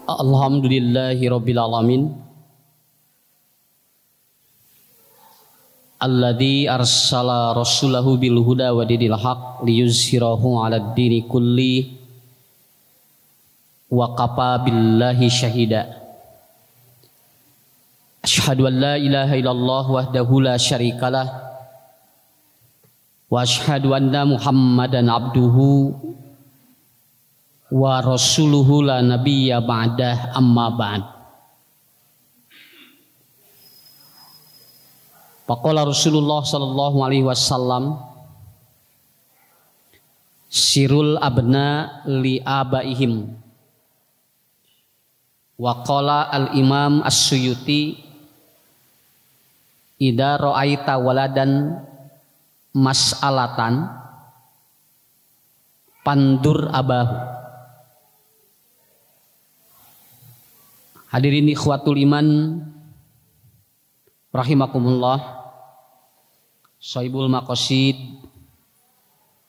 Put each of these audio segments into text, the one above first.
Alhamdulillahirabbil alamin. Alladzi arsala rasulahu bil huda wa dinil haq liyuzhirahu 'alad dini kulli wa kafa billahi syahida. Asyhadu an la ilaha illallah wahdahu la syarikalah wa asyhadu anna Muhammadan abduhu wa rasuluhu la nabiyya ba'dah, amma ba'd. Faqala Rasulullah sallallahu alaihi wasallam, sirul abna li abaihim. Wa qala al-imam as-Suyuti, idza ra'aita waladan mas'alatan pandur abahu. Hadirin ikhwatul iman rahimakumullah, Sohibul Maqasid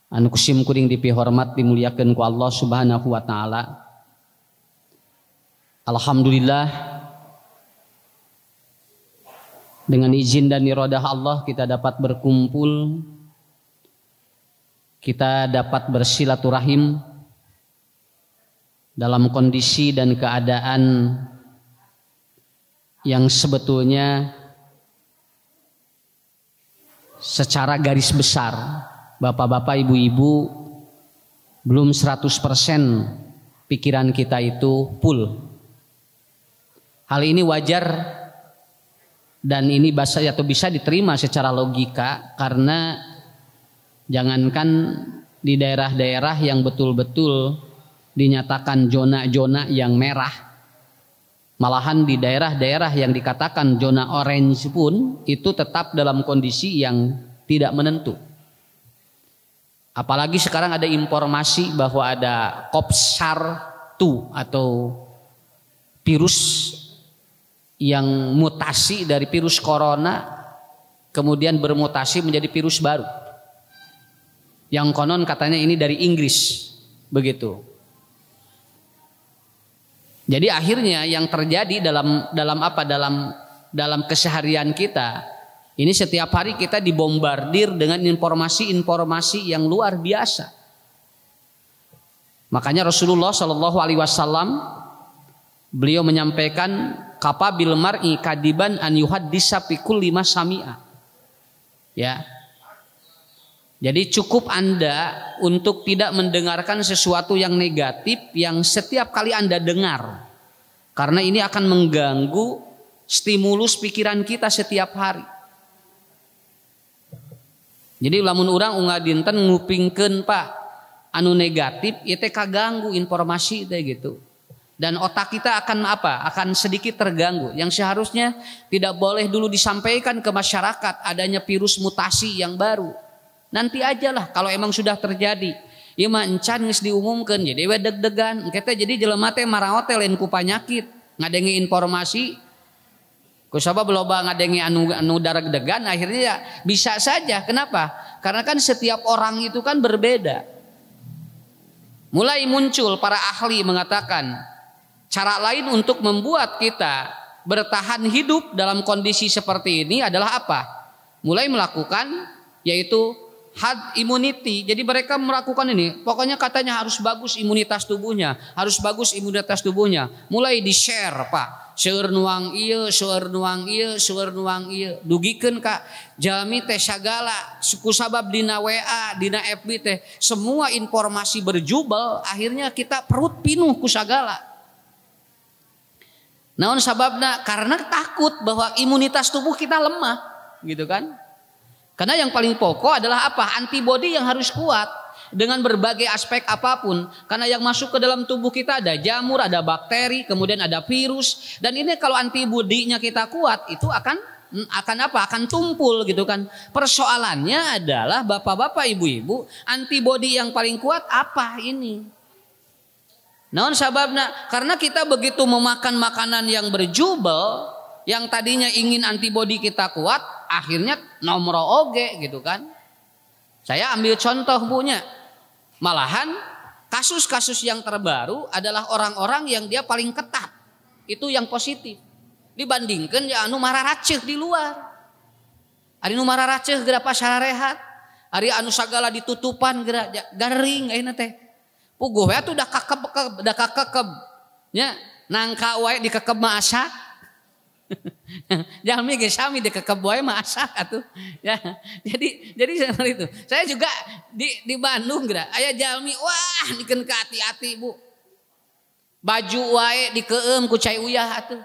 anu kusim kuring dipihormat dimuliakeun ku Allah Subhanahu wa taala. Alhamdulillah, dengan izin dan iradah Allah kita dapat berkumpul, kita dapat bersilaturahim dalam kondisi dan keadaan yang sebetulnya secara garis besar bapak-bapak, ibu-ibu, belum 100% pikiran kita itu full. Hal ini wajar dan ini bisa diterima secara logika, karena jangankan di daerah-daerah yang betul-betul dinyatakan zona-zona yang merah, malahan di daerah-daerah yang dikatakan zona orange pun itu tetap dalam kondisi yang tidak menentu. Apalagi sekarang ada informasi bahwa ada COP-SAR-2 atau virus yang mutasi dari virus corona kemudian bermutasi menjadi virus baru. Yang konon katanya ini dari Inggris, begitu. Jadi akhirnya yang terjadi dalam keseharian kita ini, setiap hari kita dibombardir dengan informasi-informasi yang luar biasa. Makanya Rasulullah Shallallahu Alaihi Wasallam beliau menyampaikan, kafa bil mar'i kadiban an yuhaddisa fi kulli ma sami'a. Ya. Jadi cukup Anda untuk tidak mendengarkan sesuatu yang negatif yang setiap kali Anda dengar. Karena ini akan mengganggu stimulus pikiran kita setiap hari. Jadi lamun urang unggah dinten ngupingkeun Pak anu negatif, ieu teh kaganggu informasi teh gitu. Dan otak kita akan apa? Akan sedikit terganggu. Yang seharusnya tidak boleh dulu disampaikan ke masyarakat adanya virus mutasi yang baru. Nanti ajalah kalau emang sudah terjadi. Ieu mah encan geus diumumkeun jadi we deg-degan. Engke teh jadi jelema teh maraot teh lain ku panyakit, ngadengi informasi. Kusabab loba ngadengi anu deg-degan, akhirnya ya bisa saja. Kenapa? Karena kan setiap orang itu kan berbeda. Mulai muncul para ahli mengatakan cara lain untuk membuat kita bertahan hidup dalam kondisi seperti ini adalah apa? Mulai melakukan yaitu herd immunity. Jadi mereka melakukan ini, pokoknya katanya harus bagus imunitas tubuhnya, harus bagus imunitas tubuhnya. Mulai di-share Pak, seueur nuang ieu, seueur nuang ieu, seueur nuang ieu. Dugikeun ka jalmi teh sagala suku sabab dina WA, dina FB teh semua informasi berjubel, akhirnya kita perut pinuh ku sagala. Naon sababna? Karena takut bahwa imunitas tubuh kita lemah, gitu kan? Karena yang paling pokok adalah apa? Antibodi yang harus kuat dengan berbagai aspek apapun. Karena yang masuk ke dalam tubuh kita ada jamur, ada bakteri, kemudian ada virus. Dan ini kalau antibodinya kita kuat, itu akan apa? Akan tumpul gitu kan. Persoalannya adalah bapak-bapak, ibu-ibu, antibodi yang paling kuat apa ini? Naon sababna? Karena kita begitu memakan makanan yang berjubel, yang tadinya ingin antibodi kita kuat, akhirnya nomor oge gitu kan. Saya ambil contoh punya, malahan kasus-kasus yang terbaru adalah orang-orang yang dia paling ketat. Itu yang positif. Dibandingkan ya anu mararaceh di luar. Ari nu mararaceh geura pasararehat. Ari anu sagala ditutupan geura garing ayeuna teh. Puguh we atuh da kakeb nya nangka wae dikekeb mah asa. Jalmi ge sami dikekeb wae mah asa atuh. Ya. Jadi seperti itu. Saya juga di Bandung geura aya jalmi wah dikeun ka hati-hati Bu. Baju wae dikeum ku cai uyah atuh.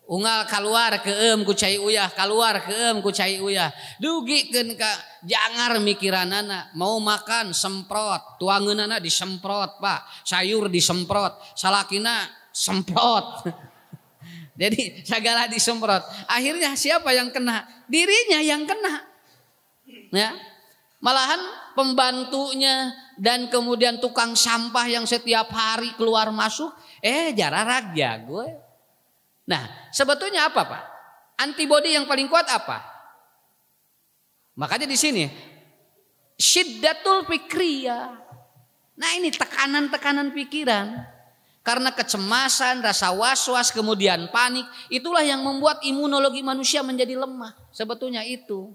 Unggal keluar keum ku cai uyah, keluar keum ku cai uyah. Dugikeun ka jangar mikiranana, mau makan semprot, tuangeunana disemprot, Pak. Sayur disemprot, salakina semprot. Jadi segala disemprot. Akhirnya siapa yang kena? Dirinya yang kena. Ya. Malahan pembantunya dan kemudian tukang sampah yang setiap hari keluar masuk, jararag jago. Nah, sebetulnya apa, Pak? Antibodi yang paling kuat apa? Makanya di sini syiddatul fikriyah. Nah, ini tekanan-tekanan pikiran. Karena kecemasan, rasa was-was, kemudian panik, itulah yang membuat imunologi manusia menjadi lemah. Sebetulnya itu.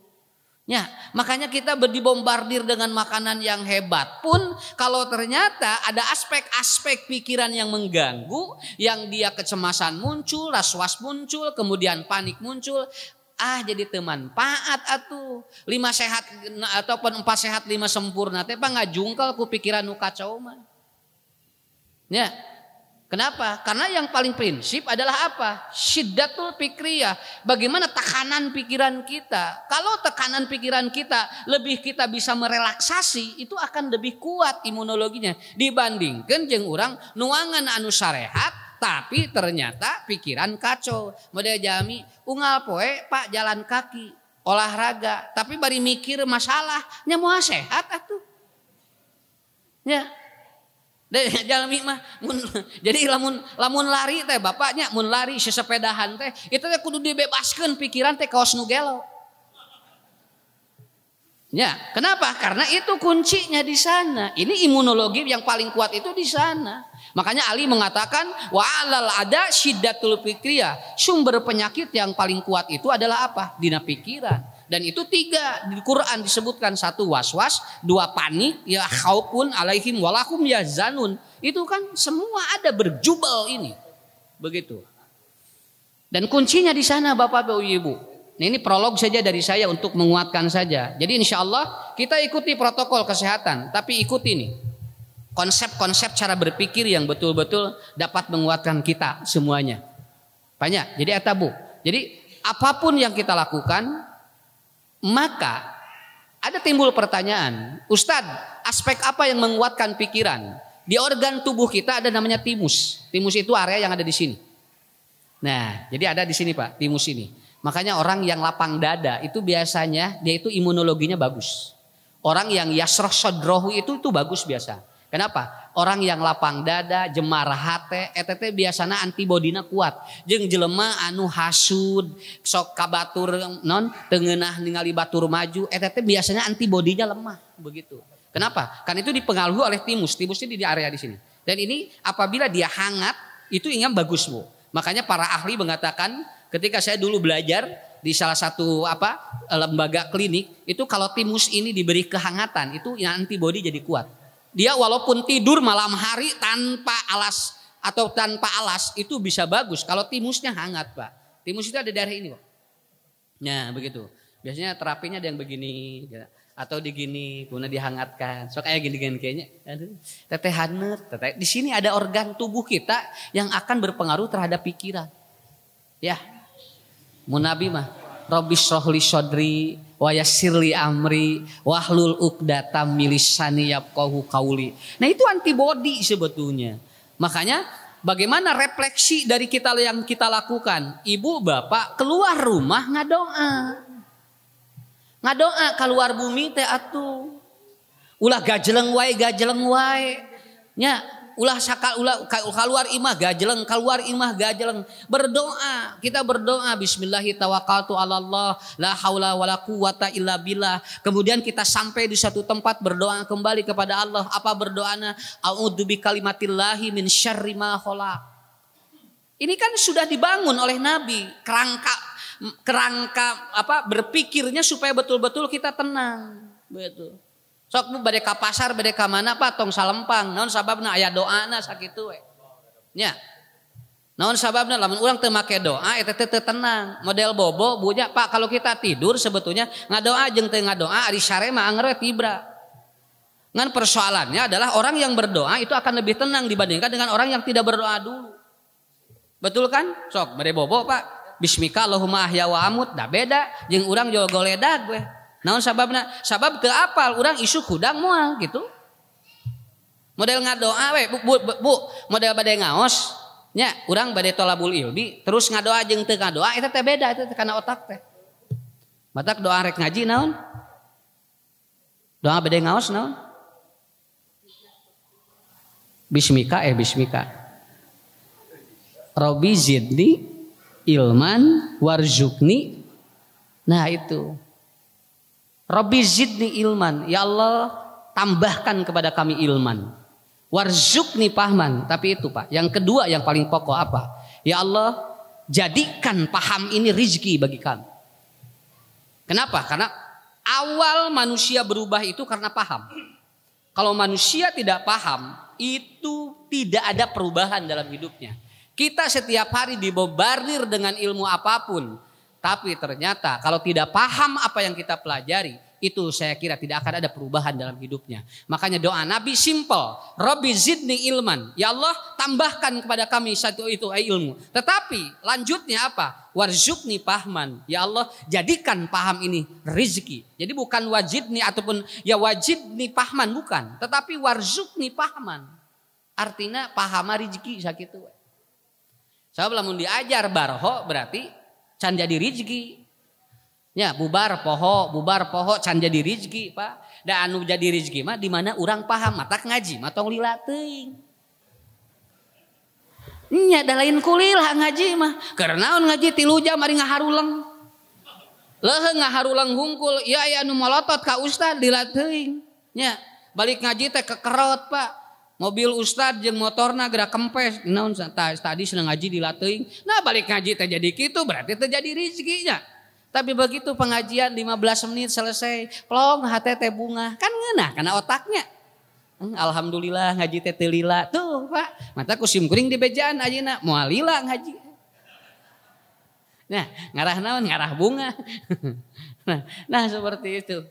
Ya, makanya kita dibombardir dengan makanan yang hebat pun kalau ternyata ada aspek-aspek pikiran yang mengganggu, yang dia kecemasan muncul, was-was muncul, kemudian panik muncul, jadi teman paat atuh 5 sehat ataupun 4 sehat 5 sempurna teh ngajungkel ku pikiran nu kacau mah. Ya. Kenapa? Karena yang paling prinsip adalah apa? Syiddatul fikriyah. Bagaimana tekanan pikiran kita? Kalau tekanan pikiran kita lebih kita bisa merelaksasi, itu akan lebih kuat imunologinya dibandingkan jeung urang nuangan anu sarehat tapi ternyata pikiran kacau. Model jami unggal poe Pak jalan kaki, olahraga, tapi bari mikir masalah nya moal sehat atuh. Ya. Jalmi mah jadi lamun lari teh bapaknya mun lari sesepedahan teh itu teh kudu dibebaskeun pikiran teh kaos nu gelo. Ya, kenapa? Karena itu kuncinya di sana. Ini imunologi yang paling kuat itu di sana. Makanya Ali mengatakan wa alal ada syiddatul fikriyah. Sumber penyakit yang paling kuat itu adalah apa? Dina pikiran. Dan itu 3 di Quran disebutkan, 1 was-was, 2 panik, ya khaufun alaihim walahum yazanun. Itu kan semua ada berjubel ini. Begitu. Dan kuncinya di sana Bapak Ibu. Nah, ini prolog saja dari saya untuk menguatkan saja. Jadi insya Allah kita ikuti protokol kesehatan, tapi ikuti nih konsep-konsep cara berpikir yang betul-betul dapat menguatkan kita semuanya. Banyak. Jadi Bu. Jadi apapun yang kita lakukan, maka ada timbul pertanyaan, Ustadz, aspek apa yang menguatkan pikiran? Di organ tubuh kita ada namanya timus. Timus itu area yang ada di sini. Nah, jadi ada di sini Pak, timus ini. Makanya orang yang lapang dada itu biasanya dia itu imunologinya bagus. Orang yang yasroh sodrohu itu bagus biasa. Kenapa? Orang yang lapang dada, jemar hate, ETT biasanya antibodina kuat. Jeung jelema anu hasud, sok kabatur non, tengenah ningali batur maju, ETT biasanya antibodinya lemah, begitu. Kenapa? Kan itu dipengaruhi oleh timus. Timus ini di area di sini. Dan ini apabila dia hangat, itu ingat bagus Bu. Makanya para ahli mengatakan, ketika saya dulu belajar di salah satu lembaga klinik, itu kalau timus ini diberi kehangatan, itu antibodi jadi kuat. Dia walaupun tidur malam hari tanpa alas atau tanpa alas itu bisa bagus kalau timusnya hangat Pak. Timus itu ada darah ini Pak. Nah begitu. Biasanya terapinya ada yang begini atau digini kemudian dihangatkan. So kayak gini kayaknya. Aduh, teteh hanet, teteh. Di sini ada organ tubuh kita yang akan berpengaruh terhadap pikiran. Ya. Mun Nabi mah Rabbi shrahli shodri wa yassirli amri wahlul uqdatam min lisani yafqahu qauli. Nah, itu antibodi sebetulnya. Makanya bagaimana refleksi dari kita yang kita lakukan? Ibu bapak keluar rumah ngadoa. Ngadoa keluar bumi teh atuh. Ulah gajeleng wae. Nya ulah keluar imah gajeleng, keluar imah gajeleng. Berdoa, kita berdoa bismillahi tawakkaltu 'alallah la haula wala quwata illa billah. Kemudian kita sampai di satu tempat berdoa kembali kepada Allah. Apa berdoanya? A'udzu bikalimatillahi min syarri ma khalaq. Ini kan sudah dibangun oleh Nabi, kerangka apa berpikirnya supaya betul-betul kita tenang. Betul. Sok bu bade ka pasar bade ka mana Pak tong salempang naon sababna aya doana sakitu we. Nya. Naon sababna lamun urang teu make doa eta teh teu tenang. Model bobo bunya Pak kalau kita tidur sebetulnya ngadoa jeung teu ngadoa ari sare mah anger we tibra. Ngan persoalannya adalah orang yang berdoa itu akan lebih tenang dibandingkan dengan orang yang tidak berdoa dulu. Betul kan? Sok bade bobo Pak. Bismika Allahumma ahya wa amut dah beda jeung urang jual goledag we. Naon sababna? Sabab teu apal urang isuk hudang moal gitu. Model ngadoa we bu model bade ngaos nya urang bade tolabul ilmi terus ngadoa jeung teu ngadoa eta teh beda eta kana otak teh. Batak doa rek ngaji naon? Doa bade ngaos naon? Bismika bismika. Robbi zidni ilman warzuqni. Nah itu. Rabbi zidni ilman, ya Allah tambahkan kepada kami ilman. Warzuqni pahman, tapi itu Pak. Yang kedua yang paling pokok apa? Ya Allah jadikan paham ini rizki bagi kami. Kenapa? Karena awal manusia berubah itu karena paham. Kalau manusia tidak paham, itu tidak ada perubahan dalam hidupnya. Kita setiap hari dibombardir dengan ilmu apapun. Tapi ternyata kalau tidak paham apa yang kita pelajari, itu saya kira tidak akan ada perubahan dalam hidupnya. Makanya doa Nabi simple, Rabbi zidni ilman. Ya Allah tambahkan kepada kami satu itu ilmu. Tetapi lanjutnya apa? Warzuqni pahman. Ya Allah jadikan paham ini rizki. Jadi bukan wajidni ataupun ya wajidni pahman bukan. Tetapi warzuqni pahman. Artinya pahama rizki sakitu. Sabab lamun diajar barho berarti can jadi rizki. Ya bubar poho can jadi rizki Pak. Dan anu jadi rizki mah di mana urang paham matak ngaji mah tong lila teuing. Nya da lain kulilah ngaji mah. Karena naon ngaji 3 jam ari ngaharulang. Leuheung ngaharulang hungkul ya aya anu molotot ka ustad lila teuing. Nya balik ngaji teh kekerot Pak. Mobil ustad jeung motorna gerak kempes. Naon tadi senang ngaji dilateuing. Nah balik ngaji teh jadi kitu berarti teh jadi rezekinya. Tapi begitu pengajian 15 menit selesai, plong hate teh bunga. Kan ngeunah karena otaknya. Alhamdulillah ngaji teh teu lila. Tuh Pak, mata kusim kuring di bejaan ayeuna moal lila ngaji. Nah, ngarah naon? Ngarah bunga. nah seperti itu.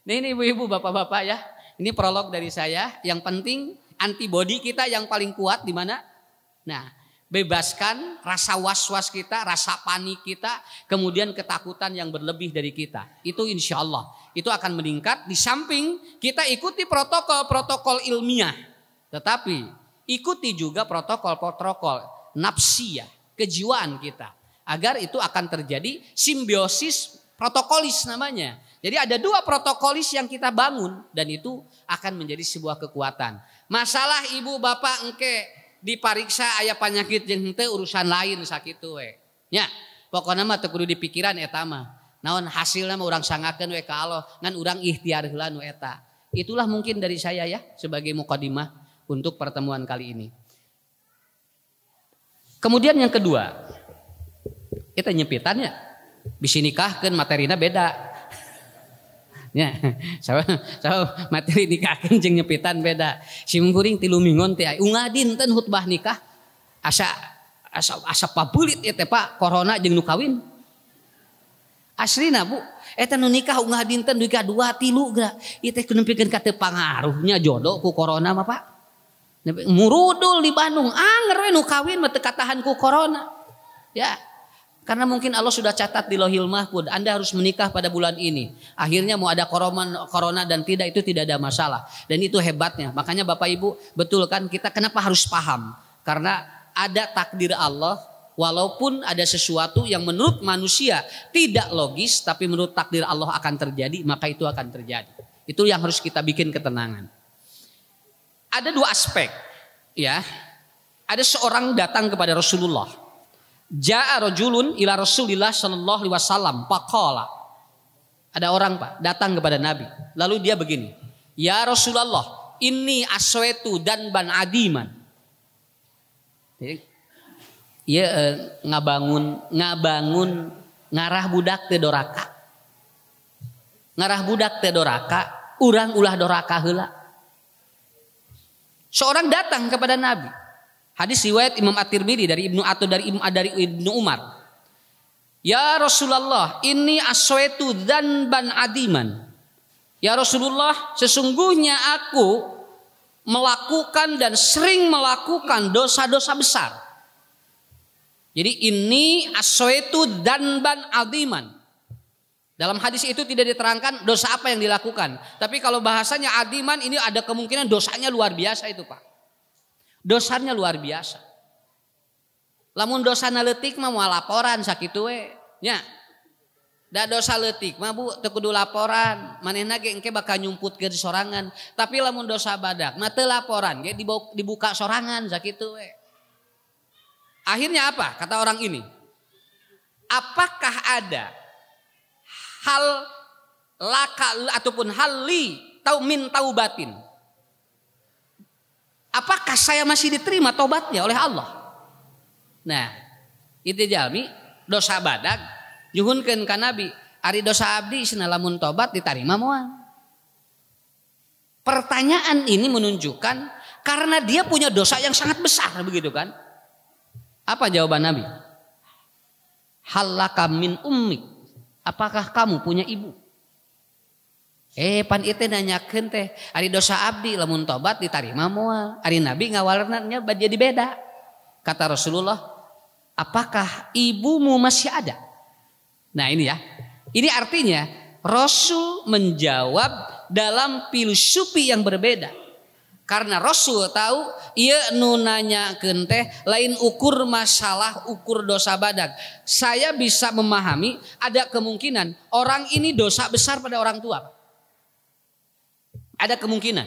Nah ini ibu-ibu, bapak-bapak ya. Ini prolog dari saya. Yang penting antibodi kita yang paling kuat di mana? Nah, bebaskan rasa was-was kita, rasa panik kita, kemudian ketakutan yang berlebih dari kita. Itu insya Allah, itu akan meningkat. Di samping kita ikuti protokol-protokol ilmiah, tetapi ikuti juga protokol-protokol nafsiyah, kejiwaan kita. Agar itu akan terjadi simbiosis protokolis namanya. Jadi ada 2 protokolis yang kita bangun dan itu akan menjadi sebuah kekuatan. Masalah ibu bapak engke dipariksa aya penyakit jeung henteu urusan lain sakitu we. Nya, pokona mah teu kudu dipikiran eta mah. Naon hasilna mah urang sangakeun we ka Allah, ngan urang ikhtiar heula nu eta. Itulah mungkin dari saya ya sebagai mukadimah untuk pertemuan kali ini. Kemudian yang kedua, kita nyepitannya bisi nikahkeun materina beda. Ya, so materi nikahkeun jeung nyepitan beda. Simkuring 3 minggon teh ungah dinten khutbah nikah asa pabulit eta Pak corona jeung nu kawin. Aslina Bu, eta nu nikah ungah dinten duga 2-3 geura. Ieu teh kunempikeun ka teu pangaruhnya jodoh ku corona mah Pak. Murudul di Bandung anger we nu kawin mah teu katahan ku corona. Ya. Karena mungkin Allah sudah catat di Lauhil Mahfuz, Anda harus menikah pada bulan ini. Akhirnya mau ada corona dan tidak, itu tidak ada masalah. Dan itu hebatnya. Makanya Bapak Ibu, betul kan kita kenapa harus paham? Karena ada takdir Allah, walaupun ada sesuatu yang menurut manusia tidak logis, tapi menurut takdir Allah akan terjadi, maka itu akan terjadi. Itu yang harus kita bikin ketenangan. Ada 2 aspek ya, ada seorang datang kepada Rasulullah. Ja'a rajulun ila Rasulillah sallallahu alaihi wasallam faqala. Ada orang Pak datang kepada Nabi. Lalu dia begini, "Ya Rasulullah, inni aswaitu dan ban adiman." Jadi, ia ngabangun ngarah budak teh doraka. Ngarah budak teh doraka, urang ulah doraka heula. Seorang datang kepada Nabi. Hadis riwayat Imam At-Tirmidzi dari Ibnu Umar. Ya Rasulullah, ini aswaitu dzanban adiman. Ya Rasulullah, sesungguhnya aku melakukan dan sering melakukan dosa-dosa besar. Jadi ini aswaitu dzanban adiman. Dalam hadis itu tidak diterangkan dosa apa yang dilakukan. Tapi kalau bahasanya adiman ini ada kemungkinan dosanya luar biasa itu Pak. Dosanya luar biasa. Lamun dosa leutik mah moal laporan sakitu we nya. Da dosa leutik mah Bu teu kudu laporan, manehna ge engke bakal nyumputkeun sorangan. Tapi lamun dosa badak mah teu laporan ge dibuka sorangan sakitu we. Akhirnya apa? Kata orang ini. Apakah ada hal laka ataupun hal li min taubatin? Apakah saya masih diterima tobatnya oleh Allah? Nah, itu jalmi dosa badag nyuhunkeun ka Nabi, ari dosa abdi cenah lamun tobat diterima moal. Pertanyaan ini menunjukkan karena dia punya dosa yang sangat besar begitu kan? Apa jawaban Nabi? Halaka min ummik. Apakah kamu punya ibu? Pan itu nanyakeun teh, ari dosa abdi lamun tobat ditarima moal. Ari Nabi ngawalerna jadi beda. Kata Rasulullah, apakah ibumu masih ada? Nah ini ya. Ini artinya Rasul menjawab dalam filosofi yang berbeda. Karena Rasul tahu ieu nu nanyakeun teh lain ukur masalah ukur dosa badag. Saya bisa memahami ada kemungkinan orang ini dosa besar pada orang tua. Ada kemungkinan.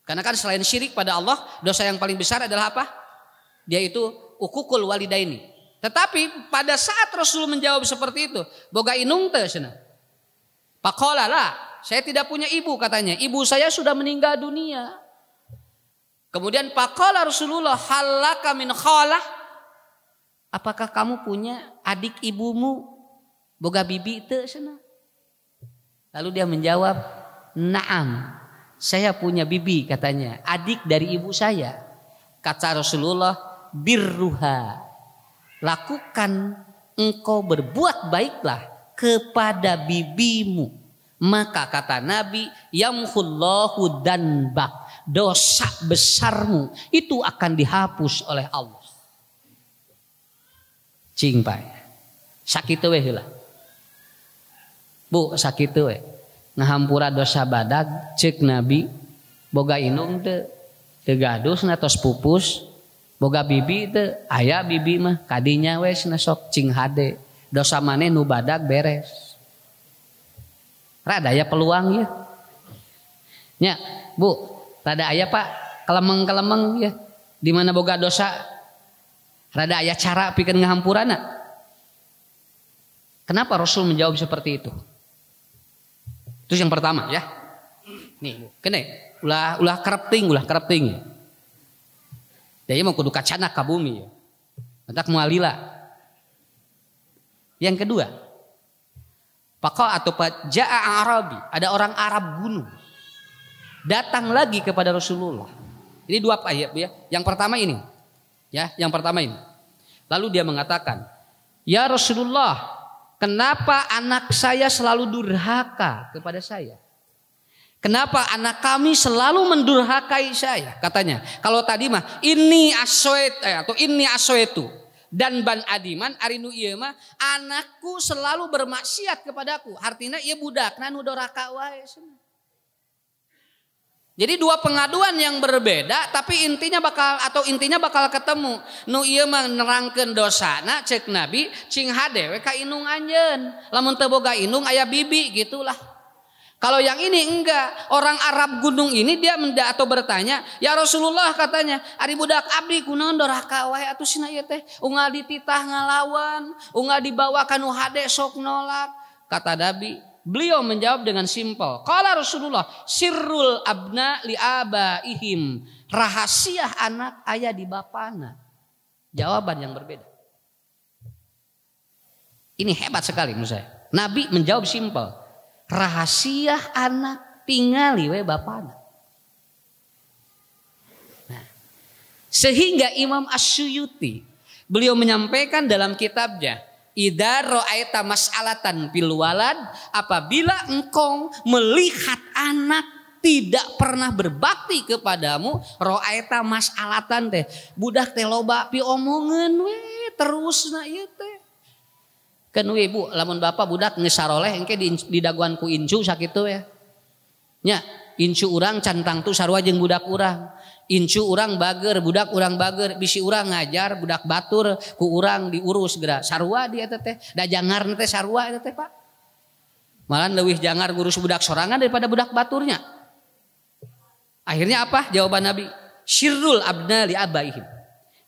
Karena kan selain syirik pada Allah, dosa yang paling besar adalah apa? Dia itu ukukul walidaini. Tetapi pada saat Rasul menjawab seperti itu, boga inung teh cenah. Faqala la, saya tidak punya ibu katanya. Ibu saya sudah meninggal dunia. Kemudian faqala Rasulullah, halaka min khalah? Apakah kamu punya adik ibumu? Boga bibi teu cenah. Lalu dia menjawab, "Naam, saya punya bibi," katanya, adik dari ibu saya. Kata Rasulullah, "Birruha, lakukan engkau berbuat baiklah kepada bibimu." Maka kata Nabi, "Yamhullahu danbak," dosa besarmu itu akan dihapus oleh Allah. Cing Pak, sakitu we heula. Bu, sakitu we. Ngahampura dosa badag cek Nabi boga inung teu gaduh na tos pupus boga bibi teu aya bibi mah kadinya we cenah sok cing hade dosa maneh nu badag beres. Rada aya peluang ya. Nya, Bu, rada aya Pak kelemeng-kelemeng ya di mana boga dosa rada aya cara pikeun ngahampurana. Kenapa Rasul menjawab seperti itu? Itu yang pertama ya. Nih, kene ulah kerepting. Dia mau kudu kacana ka bumi ya. Mentak mualila. Yang kedua, paqa atau ja'a Arabi, ada orang Arab gunung. Datang lagi kepada Rasulullah. Ini dua ayat ya. Yang pertama ini. Ya, yang pertama ini. Lalu dia mengatakan, "Ya Rasulullah, kenapa anak saya selalu durhaka kepada saya? Kenapa anak kami selalu mendurhakai saya?" Katanya, kalau tadi mah ini aswaitu dan ban adiman arinu ieu mah anakku selalu bermaksiat kepadaku. Artinya ieu budakna nu doraka wae. Jadi dua pengaduan yang berbeda tapi intinya bakal ketemu. Nu ieu mah nerangkeun dosana cek Nabi cing hade we ka inung anjeun. Lamun teu boga inung aya bibi gitulah. Kalau yang ini enggak, orang Arab gunung ini dia atau bertanya, "Ya Rasulullah," katanya, "ari budak abdi kunaon doraka wae atuh cenah ieu teh, unggal dititah ngalawan, unggal dibawa ka nu hade sok nolak." Kata Nabi, beliau menjawab dengan simpel. Qala Rasulullah, "Sirrul abna li abaihim." Rahasia anak aya di bapana. Jawaban yang berbeda. Ini hebat sekali menurut saya. Nabi menjawab simpel. Rahasia anak tingali we bapana. Nah, sehingga Imam Asyuyuti beliau menyampaikan dalam kitabnya, "Idza ra'aita mas'alatan fil walad," apabila engkau melihat anak tidak pernah berbakti kepadamu, ra'aita mas'alatan teh, budak teh loba pi omongeun we terusna ieu teh. Kan we Bu, lamun bapak budak geus saroleh engke di daguan ku incu sakitu ya. Nya, incu urang cantang tu sarua jeung budak urang. Incu urang bager, budak urang bager, bisi urang ngajar budak batur ku urang diurus geura. Sarua dia teh, da jangarna teh sarua eta teh, Pak. Malahan leuwih jangar ngurus budak sorangan daripada budak baturnya. Akhirnya apa? Jawaban Nabi, "Syirrul abna li abaihim."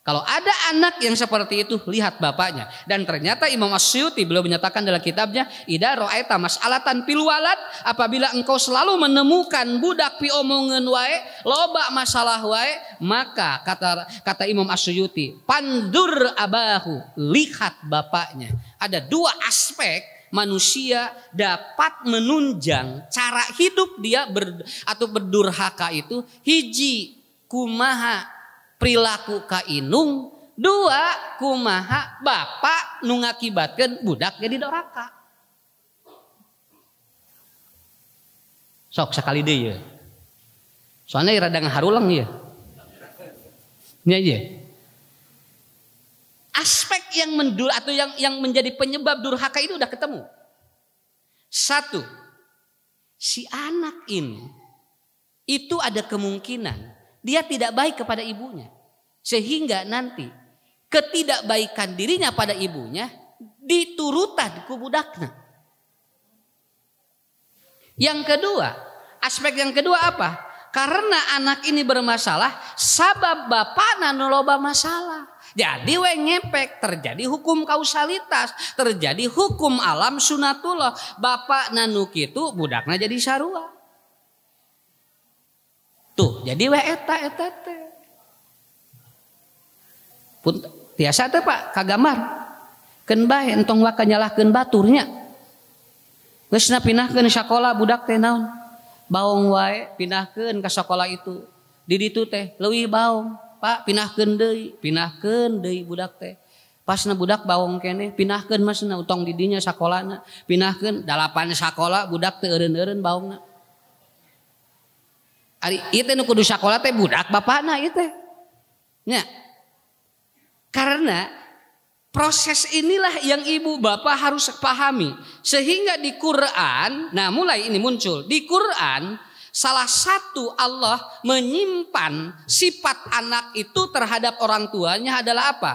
Kalau ada anak yang seperti itu, lihat bapaknya. Dan ternyata Imam Asyuyuti beliau menyatakan dalam kitabnya, "Idza ra'aita mas'alatan fil walad," apabila engkau selalu menemukan budak pi omongeun wae, loba masalah wae, maka kata Imam Asyuyuti, "Pandur abahu," lihat bapaknya. Ada dua aspek manusia dapat menunjang cara hidup dia atau berdurhaka itu. Hiji, kumaha perilaku ka inung. Dua, kumaha bapak nu ngakibatkeun budak jadi doraka. Sok sakali deui ye. Soalnya rada ngaharulang ye. Nya ye. Aspek yang atau yang menjadi penyebab durhaka itu udah ketemu. Satu, si anak ini itu ada kemungkinan dia tidak baik kepada ibunya. Sehingga nanti ketidakbaikan dirinya pada ibunya diturutan ku budakna. Yang kedua, aspek yang kedua apa? Karena anak ini bermasalah, sabab bapakna nu loba masalah. Jadi we ngepek, terjadi hukum kausalitas, terjadi hukum alam sunatullah. Bapakna nu kitu budakna jadi sarua. Tuh, jadi we eta teh. Pun tiasa teh Pak kagamar. Keun bae entong waka nyalahkeun baturnya. Geusna pinahkeun sakola budak teh naon? Baong wae pinahkeun ka sakola itu. Di ditu teh leuwih baong. Pak pinahkeun deui budak teh. Pasna budak baong kene pinahkeun masna utong di dinya sakolana. Pinahkeun 8 sakola budak teh eureun-eureun baongna. Ari ieu teh nu kudu sakola teh budak bapana ieu teh. Nya. Karena proses inilah yang ibu bapak harus pahami. Sehingga di Quran, nah mulai ini muncul. Di Quran salah satu Allah menyimpan sifat anak itu terhadap orang tuanya adalah apa?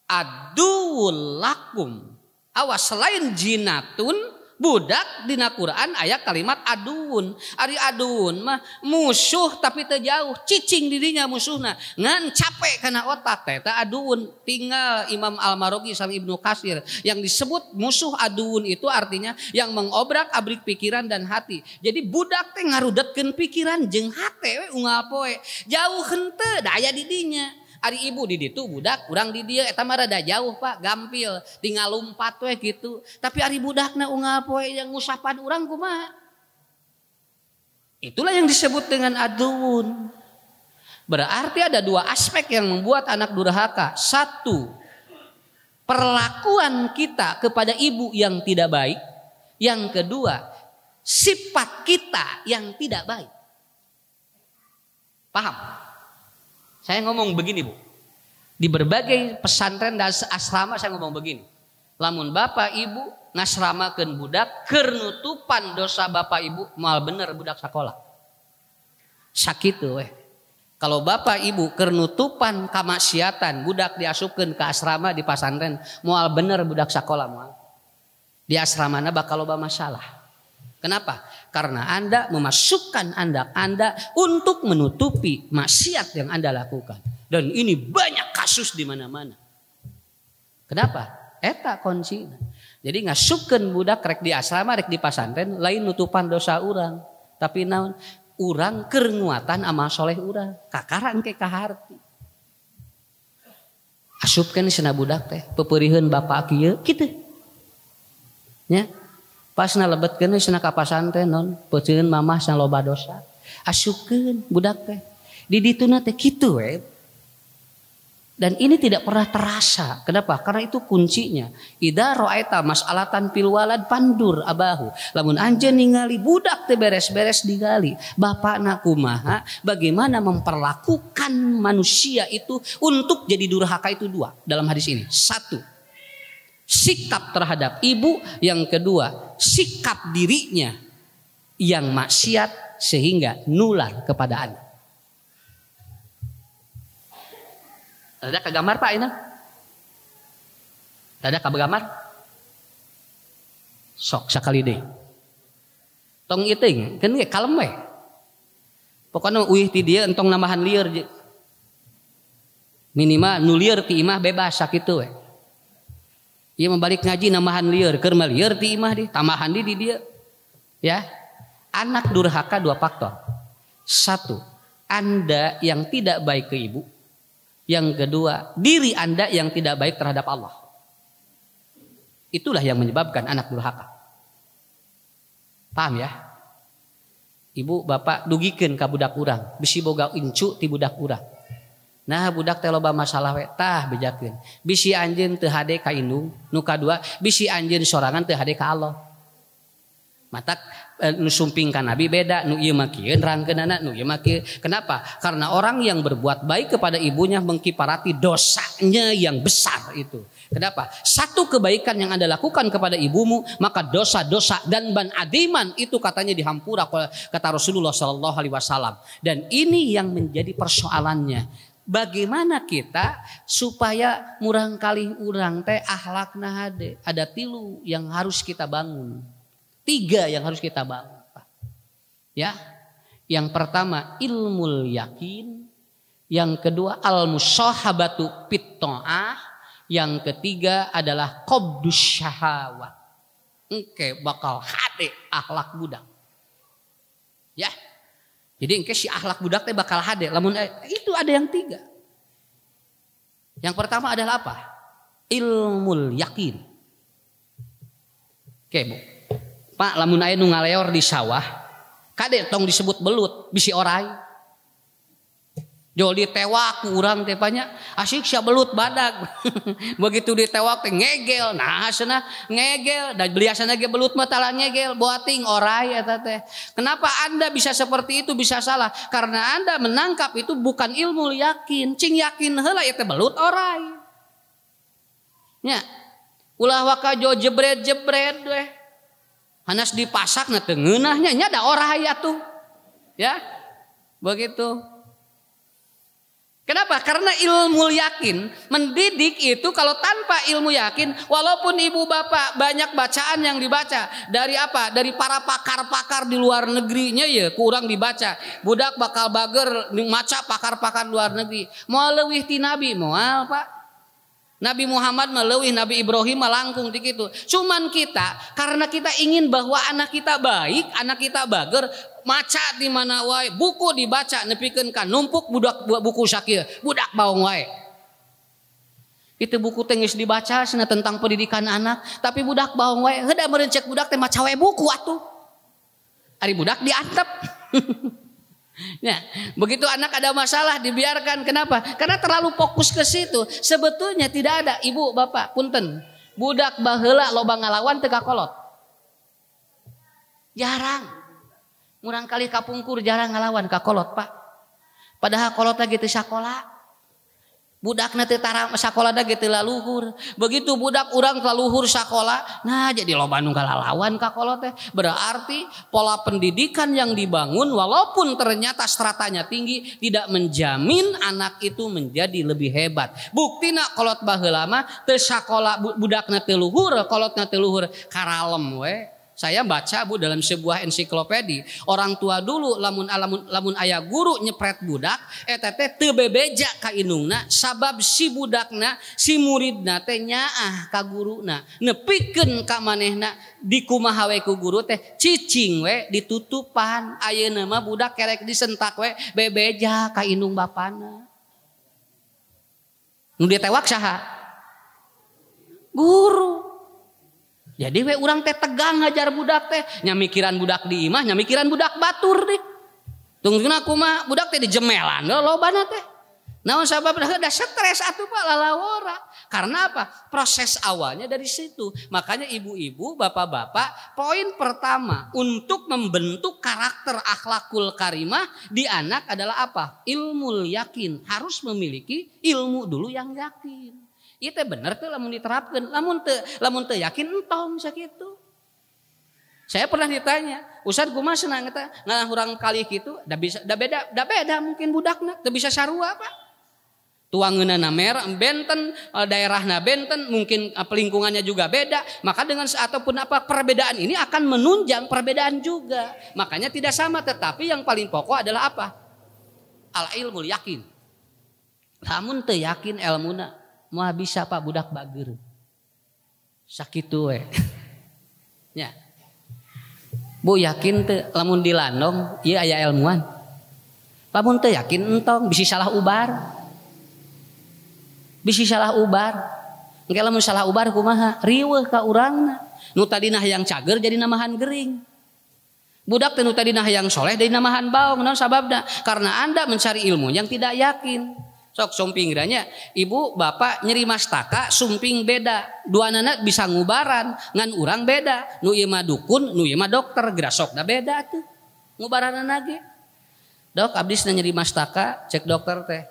Aduwwul lakum. Awas, selain jinatun, budak dina Quran aya kalimat aduun. Ari aduun mah musuh tapi teu jauh, cicing dirinya musuhna ngan capek kana otak teh aduun. Tinggal Imam Al-Marogi sama Ibnu Katsir yang disebut musuh aduun itu artinya yang mengobrak-abrik pikiran dan hati. Jadi budak teh ngarudetkeun pikiran jeung hate we unggal poe. Jauh henteu da aya di dinya. Ari ibu di ditu budak urang di dieu eta mah rada jauh Pak, gampil, tinggal lompat we gitu. Tapi ari budakna unggal poe yang ngusapan urang kumaha? Itulah yang disebut dengan aduun. Berarti ada dua aspek yang membuat anak durhaka. Satu, perlakuan kita kepada ibu yang tidak baik. Yang kedua, sifat kita yang tidak baik. Paham? Saya ngomong begini Bu, di berbagai pesantren dan asrama saya ngomong begini. Lamun bapak ibu ngasramakeun budak keur nutupan dosa bapak ibu moal bener budak sakola. Sakitu weh. Kalau bapak ibu keur nutupan kamaksiatan budak diasupkeun ke asrama di pesantren moal bener budak sakola moal. Di asramana bakal loba masalah. Kenapa? Karena Anda memasukkan Anda untuk menutupi maksiat yang Anda lakukan. Dan ini banyak kasus di mana-mana. Kenapa? Eta kunci. Jadi ngasupkeun budak rek di asrama rek di pasantren lain nutupan dosa urang. Tapi naon? Urang keur nguatan amal soleh urang. Kakaran ke kaharti. Asupkeun cenah budak teh pepeurieun bapak kieu kitu. Nya. Pas nalebetkeun cenah ka pasantren non, peuceun mamah cenah loba dosa. Asupkeun budak teh. Di dituna teh kitu we. Dan ini tidak pernah terasa. Kenapa? Karena itu kuncinya. Idza ra'aita mas'alatan fil walad pandur abahu. Lamun anjeun ningali budak teh beres-beres digali, bapakna kumaha, bagaimana memperlakukan manusia itu untuk jadi durhaka itu dua dalam hadis ini. Satu, sikap terhadap ibu, yang kedua, sikap dirinya yang maksiat sehingga nular kepada anak. Ada kagambar Pak ini? Ada kagambar? Sok sakali deh. Tong iting, kan ge kalem we. Pokoknya uih ti dieu entong nambahan lieur. Minimal nu lieur ti imah bebas sakitu we. Ieu membalik ngaji nambahan lieur, keur mah lieur ti imah di, tambahan di dieu. Ya. Anak durhaka dua faktor. Satu, Anda yang tidak baik ke ibu. Yang kedua, diri Anda yang tidak baik terhadap Allah. Itulah yang menyebabkan anak durhaka. Paham ya? Ibu bapak dugikeun ka budak urang, bisi boga incu ti budak urang. Nah budak teh loba masalah we, tah bejakeun. Bisi anjeun teu hade ka indung, nu kadua bisi anjeun sorangan teu hade ka Allah. Matak nu sumping ka Nabi beda, nu ieu mah kieu nerangkeunana, nu ieu mah kieu. Kenapa? Karena orang yang berbuat baik kepada ibunya mengkiparati dosanya yang besar itu. Kenapa? Satu kebaikan yang Anda lakukan kepada ibumu, maka dosa-dosa dan ban adiman itu katanya dihampura kata Rasulullah sallallahu alaihi wasallam. Dan ini yang menjadi persoalannya. Bagaimana kita supaya murang kali urang teh akhlakna hade? Ada 3 yang harus kita bangun. 3 yang harus kita bangun. Ya, yang pertama ilmul yakin, yang kedua al-musyahabatu fit ta'ah, yang ketiga adalah qabdus syahawat. Engke bakal hade akhlak budak. Ya. Jadi engke si akhlak budak teh bakal hade. Lamun itu ada yang 3. Yang pertama adalah apa? Ilmul yakin. Oke, Bu. Pak, lamun aya nu ngaleor di sawah, kade tong disebut belut, bisi orai. Jo ditewak ku urang teh nya asik sia belut badag. Begitu ditewak teh ngegel, nah cenah ngegel dan biasana ge belut mah tala ngegel, boating orai eta teh. Kenapa Anda bisa seperti itu, bisa salah? Karena Anda menangkap itu bukan ilmu yakin. Cing yakin heula ieu teh belut orai. Nya. Ulah waka jo jebret-jebret we. Hanas dipasak na teu ngeunahnya nya da orai atuh. Ya. Begitu. Kenapa? Karena ilmu yakin mendidik itu kalau tanpa ilmu yakin, walaupun ibu bapak banyak bacaan yang dibaca dari apa? Dari para pakar-pakar di luar negerinya ya, kurang dibaca. Budak bakal bager maca pakar-pakar luar negeri. Moal leuwih ti nabi moal Pak. Nabi Muhammad meleuwih Nabi Ibrahim malangkung ti kitu. Cuman kita karena kita ingin bahwa anak kita baik, anak kita bager, maca di mana wae, buku dibaca nepikeun ka numpuk budak buku sakieu, budak baong wae. Itu buku teh geus dibaca cenah tentang pendidikan anak, tapi budak baong wae, heuda meureun cek budak teh maca wae buku atuh. Ari budak diantep. Ya, begitu anak ada masalah dibiarkan. Kenapa? Karena terlalu fokus ke situ. Sebetulnya tidak ada ibu bapak punten. Budak baheula loba ngalawan teu kakolot. Jarang. Murang kali kapungkur jarang ngalawan kakolot Pak. Padahal kolot lagi teu sakola. Budakna teu tara sakola da ge teu laluhur. Begitu budak urang laluhur sakola, nah jadi loba nu kalalawan ka kolot teh. Berarti pola pendidikan yang dibangun walaupun ternyata stratanya tinggi tidak menjamin anak itu menjadi lebih hebat. Buktina kolot baheula mah teu sakola budakna teu luhur, kolotna teu luhur karalem we. Saya baca Bu dalam sebuah ensiklopedi, orang tua dulu lamun aya guru nyepret budak eta teh teu bebeja ka indungna sabab si budakna si muridna teh nyaah ka guruna nepikeun ka manehna dikumaha we ku guru teh cicing we ditutupan ayeuna mah budak kerek disentak we bebeja ka indung bapana. Nu ditewak saha? Guru. Jadi we urang teh tegang ngajar budak teh, nyamikiran budak di imah, nyamikiran budak batur deh. Tungguina kumaha budak teh dijemelan lobana teh. Naon sabab da stres atuh Pak lalawora. Karena apa? Proses awalnya dari situ. Makanya ibu-ibu, bapak-bapak, poin pertama untuk membentuk karakter akhlakul karimah di anak adalah apa? Ilmu yakin, harus memiliki ilmu dulu yang yakin. Itu bener tuh lamun diterapkan, lamun teu yakin entong sakitu. Saya pernah ditanya, Ustaz kumaha senang eta nganah urang kali kitu, da beda mungkin budakna, teu bisa sarua Pak. Tuangeunana merah benten, daerahna benten, mungkin lingkungannya juga beda, maka dengan ataupun apa perbedaan ini akan menunjang perbedaan juga. Makanya tidak sama, tetapi yang paling pokok adalah apa? Al ilmul yakin. Lamun teu yakin ilmuna moal bisa Pak budak bager. Sakitu we. Ya. Bu yakin teu lamun dilandong ieu aya ilmuan. Lamun teu yakin entong bisi salah ubar. Bisi salah ubar. Engke lamun salah ubar kumaha? Riweuh ka urangna. Nu tadina hayang cager jadi namahan gering. Budak teh nu tadina hayang soleh jadi namahan baong. Naon sababna? Karena Anda mencari ilmu yang tidak yakin. Sok sumping geranya ibu bapak nyeri mastaka sumping beda dua anak bisa ngubaran ngan urang beda nu ieu mah dukun nu ieu mah dokter geura sok da beda tuh ngubaranna ge. Dok abdi nyeri mastaka cek dokter teh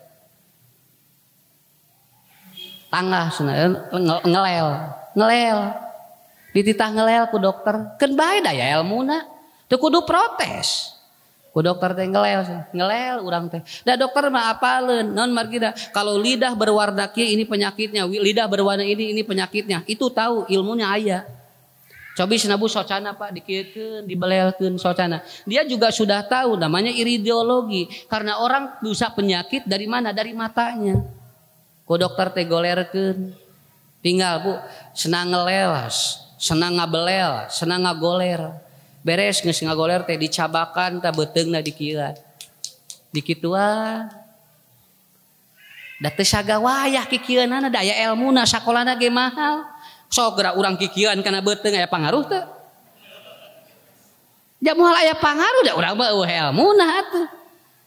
tangah ngelel dititah ngelel ku dokter keun bae da ya elmuna teu kudu protes. Ku dokter teh ngelel urang teh. Da dokter mah apaleun naon margina kalau lidah berwarna kieu ini penyakitnya, lidah berwarna ini penyakitnya. Itu tahu ilmunya aya. Cobi sinabu socana Pak dikieukeun, dibelelkeun socana. Dia juga sudah tahu namanya iridiologi karena orang bisa penyakit dari mana? Dari matanya. Ku dokter teh golerkeun. Tinggal Bu, senang ngelewas, senang ngabelel, senang ngagoler. Beres geus ngagoler teh dicabakan tah beuteungna dikieuan. Dikituan. Da teu sagawayah kikieunana da aya elmuna sakolana ge mahal. Sok geura urang kikieun kana beuteung aya pangaruh teu? Da moal aya pangaruh da urang mah eueuh elmuna atuh.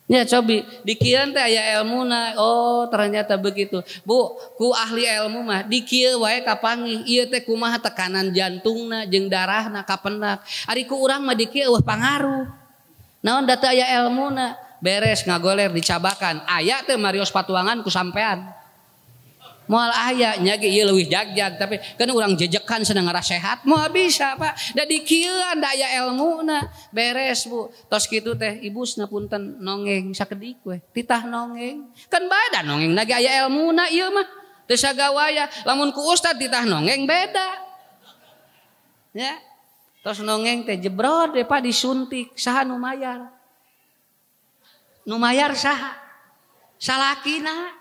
Ya cobi dikieun teh aya elmuna. Oh ternyata begitu. Bu, ku ahli ilmu mah dikieu wae kapanggih ieu teh kumaha tekanan jantungna jeung darahna kapendak. Ari ku urang mah dikieu eueuh pangaruh. Naon da teu aya elmuna? Beres ngagoler dicabakan. Aya teh marios patuangan ku sampean. Moal aya nya ge ieu leuwih jagjag tapi kan urang jejekan senang ngarasehat moal bisa Pak. Da dikieuan da aya elmuna. Beres Bu. Tos kitu teh ibusna punten nongeng sakedik we. Titah nongeng. Kan bae da nongeng lagi aya elmuna ieu mah. Teu sagawaya. Lamun ku ustad titah nongeng beda. Ya. Tos nongeng teh jebrod deh Pak disuntik. Saha nu mayar? Nu mayar saha? Salakina.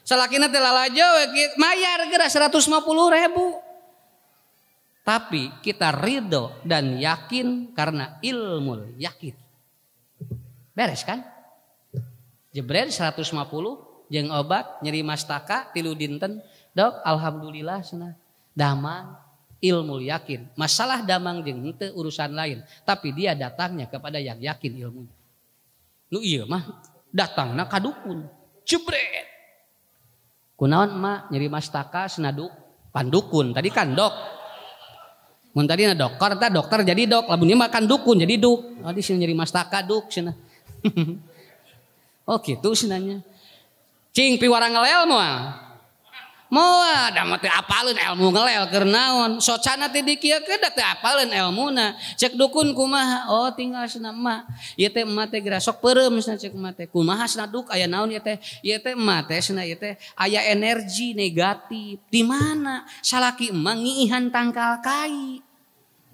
Salakina teh lalajo mayar geura 150.000. Tapi kita ridho dan yakin karena ilmu yakin. Beres kan? Jebret 150 jeung obat nyeri mastaka 3 dinten. Dok, alhamdulillah cenah. Damang ilmu yakin. Masalah damang jeung henteu urusan lain, tapi dia datangnya kepada yang yakin ilmunya. Nu ieu mah datangna ka dukun. Jebret. Kunaon emak nyeri mastaka senaduk pandukun tadi kan dok mun tadi na dokter jadi dok lamun ieu makan dukun jadi duk tadi sini nyeri mastaka duk cenah oh gitu cenahnya cing piwara ngelel moal da mah teh apaleun ilmu ngelel keur naon socana teh dikieukeun da teh apaleun ilmuna cek dukun kumaha oh tinggal cenah emak ieu teh emak teh geura sok peureum cenah cek emak teh kumaha cenah duk aya naon ieu teh emak teh cenah ieu teh aya energi negatif di mana salaki emak ngiihan tangkal kai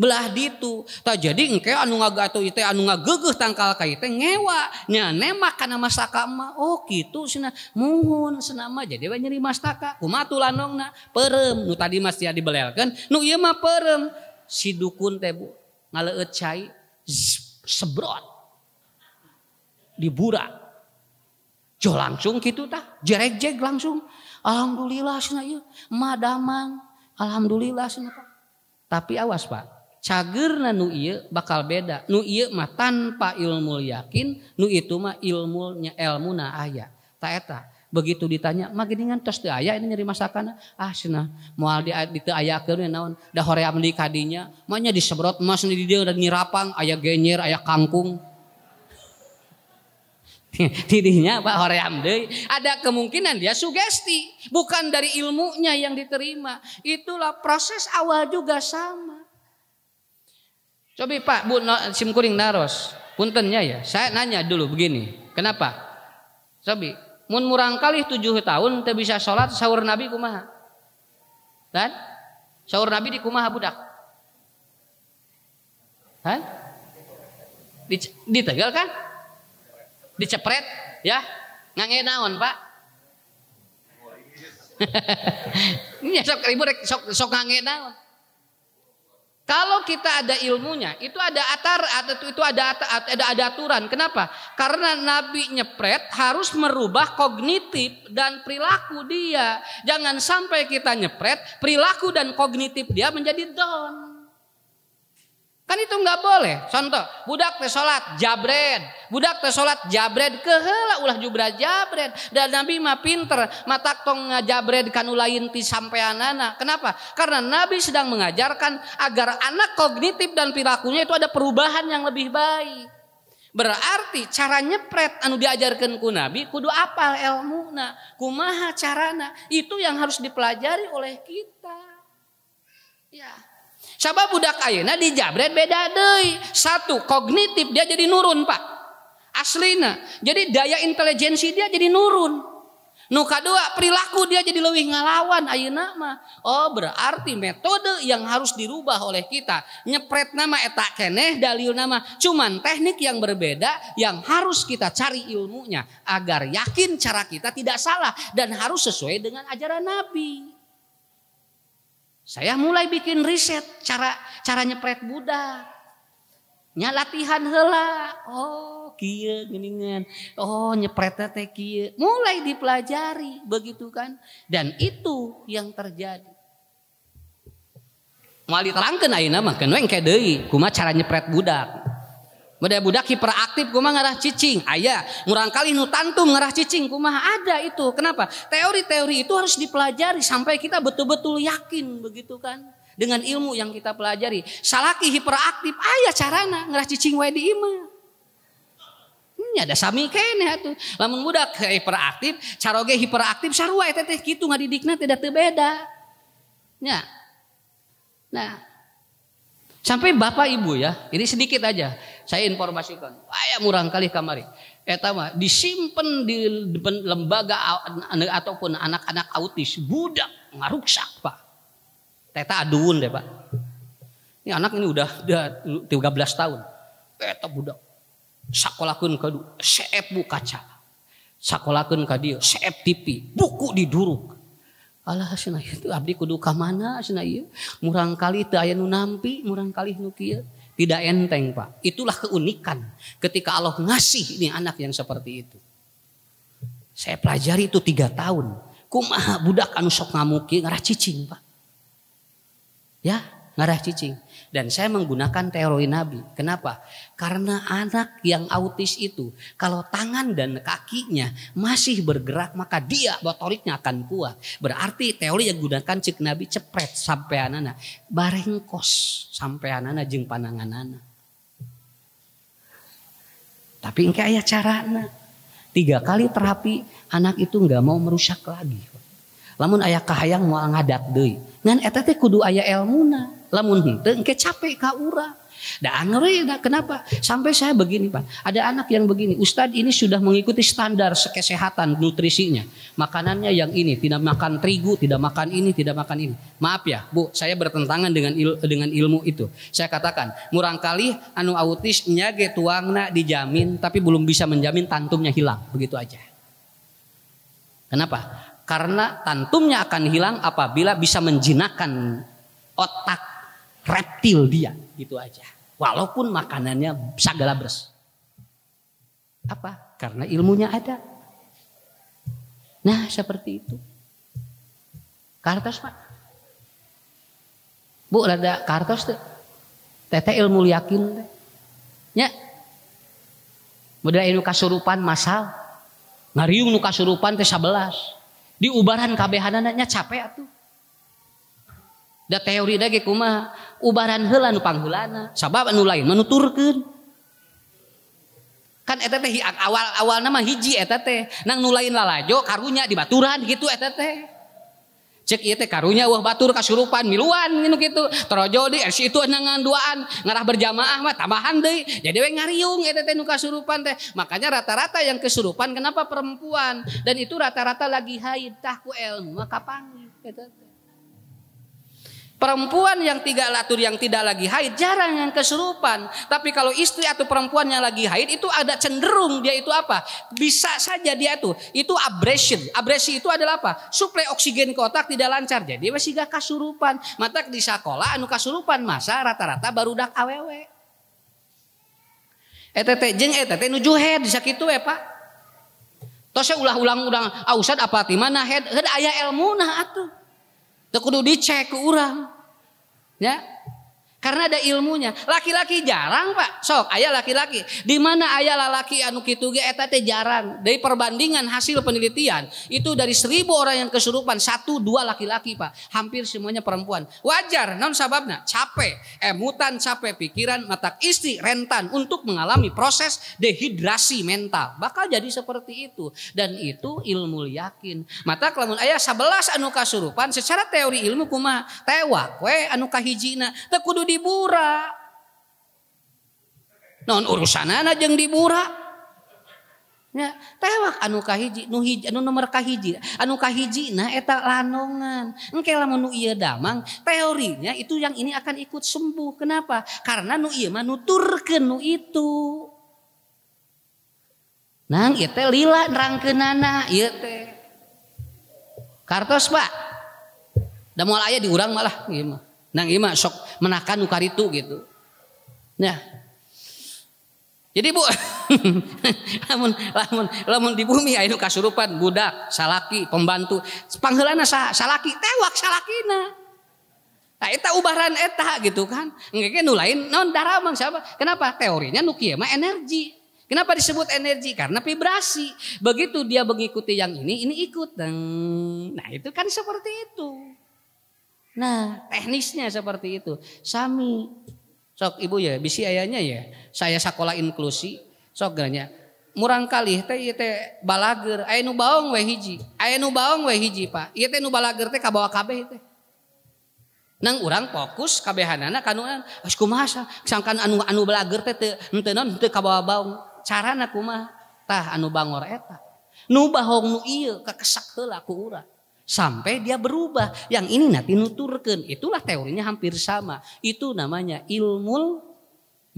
belah ditu. Tak jadi engke anu ngagatu ieu teh anu ngageugeuh tangkal ka ieu teh ngewa nya nemak kana mastaka mah. Oh kitu cenah. Muhun cenah mah jadi we nyeri mastaka. Kumaha tulanongna? Peureum. Nu tadi mah sia dibelelkeun, nu ieu mah peureum. Si dukun teh Bu ngaleueut cai sebrot. Dibura. Jo langsung kitu tah, jereg-jeg langsung. Alhamdulillah cenah ieu, madamang. Alhamdulillah cenah Pak. Tapi awas Pak. Cagerna nu ieu bakal beda. Nu ieu mah tanpa ilmu yakin, nu itu mah ilmuna aya. Ta eta begitu ditanya, mah geuningan tos teu aya ini nyeri masakana. Ah cenah moal di teu ayakeun naon, da hoream di kadinya, mah nya disebrot emas di dieu da nyirapang, aya genyer, aya kangkung. Tidinya Pak hoream deui. Ada kemungkinan dia sugesti, bukan dari ilmunya yang diterima. Itulah proses awal juga sama. Coba Pak, Bu, simkuring naros. Puntennya ya, saya nanya dulu begini. Kenapa? Coba, mun murang kali 7 tahun teu bisa sholat sahur Nabi kumaha? Dan sahur Nabi di kumaha budak? Hah? Ditegel kan? Dicepret ya? Ngange naon Pak? Ini sok ribu sok ngange naon? Kalau kita ada ilmunya, itu ada aturan. Kenapa? Karena Nabi nyepret harus merubah kognitif dan perilaku dia. Jangan sampai kita nyepret, perilaku dan kognitif dia menjadi down. Kan itu nggak boleh. Contoh, budak teh salat jabred, budak teh salat jabred keheula ulah jubra jabred. Dan Nabi mah pinter, matak tong ngajabred kanu lain ti sampeanana. Kenapa? Karena Nabi sedang mengajarkan agar anak kognitif dan perilakunya itu ada perubahan yang lebih baik. Berarti cara nyepret anu diajarkan ku Nabi kudu apal ilmuna, kumaha carana. Itu yang harus dipelajari oleh kita. Ya. Sabab budak ayeuna di jabret beda deui. Satu, kognitif dia jadi nurun Pak. Aslina. Jadi daya intelijensi dia jadi nurun. Nu kadua, perilaku dia jadi leuwih ngalawan ayeuna mah. Oh, berarti metode yang harus dirubah oleh kita. Nyepret nama eta keneh dalil nama. Cuman teknik yang berbeda yang harus kita cari ilmunya agar yakin cara kita tidak salah dan harus sesuai dengan ajaran Nabi. Saya mulai bikin riset cara nyepret budak. Nya latihan heula. Oh, kieu geuningan. Oh, nyepret teh kieu. Mulai dipelajari begitu kan. Dan itu yang terjadi. Moal diterangkeun ayeuna mah keun we engke deui kumaha cara nyepret budak. Budak hiperaktif kumaha ngarah cicing. Aya, murang kali nu tantum ngarah cicing kumaha ada itu. Kenapa? Teori-teori itu harus dipelajari sampai kita betul-betul yakin begitu kan. Dengan ilmu yang kita pelajari. Salaki hiperaktif, aya carana ngarah cicing wae di imah. Ada sami keneh atuh. Lamun budak hiperaktif, caroge hiperaktif sarua eta teh kitu ngadidikna tidak teu beda. Nya. Nah, sampai Bapak Ibu ya, ini sedikit aja. Saya informasikan, aya murang kali kamari. Eta mah disimpen di lembaga ataupun anak-anak autis, budak ngaruksak Pak. Eta aduun deh Pak. Ini anak ini udah 13 tahun. Eta budak sakolahkeun ka dieu, seep bu kaca. Sakolahkeun ka dieu, seep TV, buku diduruk. Alah cenah itu abdi kudu ka mana cenah ieu? Murang kali teu aya nu nampi, murang kali nu kieu. Tidak enteng Pak. Itulah keunikan ketika Allah ngasih ini anak yang seperti itu. Saya pelajari itu 3 tahun. Kumaha budak anu sok ngamuki ngarah cicing Pak. Ya, ngarah cicing. Dan saya menggunakan teori Nabi. Kenapa? Karena anak yang autis itu kalau tangan dan kakinya masih bergerak maka dia motoriknya akan kuat. Berarti teori yang gunakan cek Nabi cepret sampai anana barengkos sampai anana jeung pananganana. Tapi engke aya carana. 3 kali terapi anak itu nggak mau merusak lagi. Lamun aya kahayang moal ngadat deui. Ngan eta teh kudu aya elmuna. Lamun henteu engke capek ka urang. Dan kenapa? Sampai saya begini Pak, ada anak yang begini, Ustadz ini sudah mengikuti standar kesehatan nutrisinya. Makanannya yang ini, tidak makan terigu, tidak makan ini, tidak makan ini. Maaf ya Bu, saya bertentangan dengan ilmu itu. Saya katakan, murangkali anu autis nyage tuangna dijamin, tapi belum bisa menjamin tantumnya hilang. Begitu aja. Kenapa? Karena tantumnya akan hilang apabila bisa menjinakkan otak reptil dia, gitu aja. Walaupun makanannya segala beres. Apa? Karena ilmunya ada. Nah, seperti itu. Kartos Pak. Bu, ada kartos teh. Teteh ilmu yakin teh. Nya. Modal inu kasurupan masal. Ngariung nu kasurupan teh 11. Di ubaran kabehanana nya capek atuh. Da teori dage kumaha ubaran heula nu pangheulana sabab anu lain menuturkeun kan eta teh awal-awalna mah hiji eta teh nang nu lain lalajo karunya di baturan gitu eta teh cek ieu teh karunya wah batur kasurupan miluan nginu kitu torojo di itu nangan duaan ngarah berjamaah mah tambahan deui jadi we ngariung eta teh nu kasurupan teh makanya rata-rata yang kesurupan kenapa perempuan dan itu rata-rata lagi haid tah ku ilmu mah kapangi eta teh. Perempuan yang tidak lagi haid jarang yang kesurupan. Tapi kalau istri atau perempuan yang lagi haid itu ada cenderung dia itu apa? Bisa saja dia itu abrasion. Abrasi itu adalah apa? Suplai oksigen ke otak tidak lancar. Jadi masih gak kasurupan. Mata di sekolah anu kasurupan masa rata-rata barudak awewe. Etete jeung etete nuju head sakitu we Pak. Tos ulang-ulang Ustad apa ti mana head aya ilmuna atuh. Teu kudu dicek ku urang. Ya. Karena ada ilmunya. Laki-laki jarang Pak. Sok aya laki-laki. Di mana aya lalaki anu kitu ge eta teh jarang. Dari perbandingan hasil penelitian itu dari 1000 orang yang kesurupan 1-2 laki-laki Pak. Hampir semuanya perempuan. Wajar naon sababna? Capek, emutan capek pikiran, mata istri rentan untuk mengalami proses dehidrasi mental. Bakal jadi seperti itu dan itu ilmu yakin. Mata lamun aya 11 anu kasurupan secara teori ilmu kumaha? Tewak we anu kahijina teu kudu dibura. Non urusanana jeung dibura. Ya, tewak anu kahiji, anu nomor kahiji, anu kahijina eta lanongan. Engke lamun nu ieu damang, teorinya itu yang ini akan ikut sembuh. Kenapa? Karena nu ieu mah nuturkeun nu itu. Nang ieu teh lila nerangkeunana ieu teh. Kartos Pak. Da moal aya di urang malah ieu mah. Nang ieu mah sok menakan nu karitu gitu. Nah. Jadi Bu, lamun di bumi aya nu kasurupan budak, salaki, pembantu, pangheulana salaki, tewak salakina. Nah eta ubaran eta gitu kan. Engke nu lain naon daramang siapa? Kenapa? Teorinya nu kieu mah energi. Kenapa disebut energi? Karena vibrasi. Begitu dia mengikuti yang ini ikut. Nah itu kan seperti itu. Nah teknisnya seperti itu. Sami. Sok ibu ya bisi ayahnya ya. Saya sekolah inklusi. Sok ganya. Murang kali teh balager. Aya nu baong we hiji. Aya nu baong we hiji Pak. Ieu teh nu balager teh kabawa kabeh teh. Nang urang fokus kabehanana kanu geus kumaha sangkan anu balager teh teu naon teu kabawa baong. Carana kumaha? Tah anu bangor eta. Nu bahong nu ieu kakesak heula ku urang. Sampai dia berubah. Yang ini nanti nuturkeun. Itulah teorinya hampir sama. Itu namanya ilmu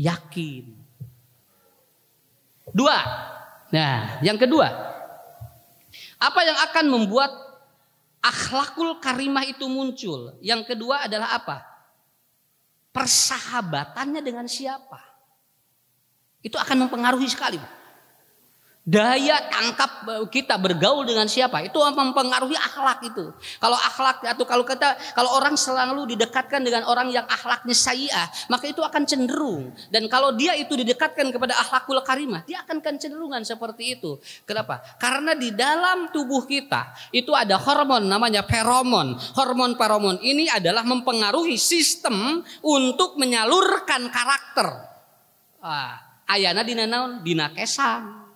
yakin. 2. Nah, yang kedua. Apa yang akan membuat akhlakul karimah itu muncul? Yang kedua adalah apa? Persahabatannya dengan siapa? Itu akan mempengaruhi sekali. Daya tangkap kita bergaul dengan siapa itu mempengaruhi akhlak itu. Kalau akhlak atau kalau orang selalu didekatkan dengan orang yang akhlaknya sayyi'ah, maka itu akan cenderung. Dan kalau dia itu didekatkan kepada akhlakul karimah, dia akan kecenderungan seperti itu. Kenapa? Karena di dalam tubuh kita itu ada hormon namanya feromon. Hormon feromon ini adalah mempengaruhi sistem untuk menyalurkan karakter. Ayana dina naon? Dina kesang.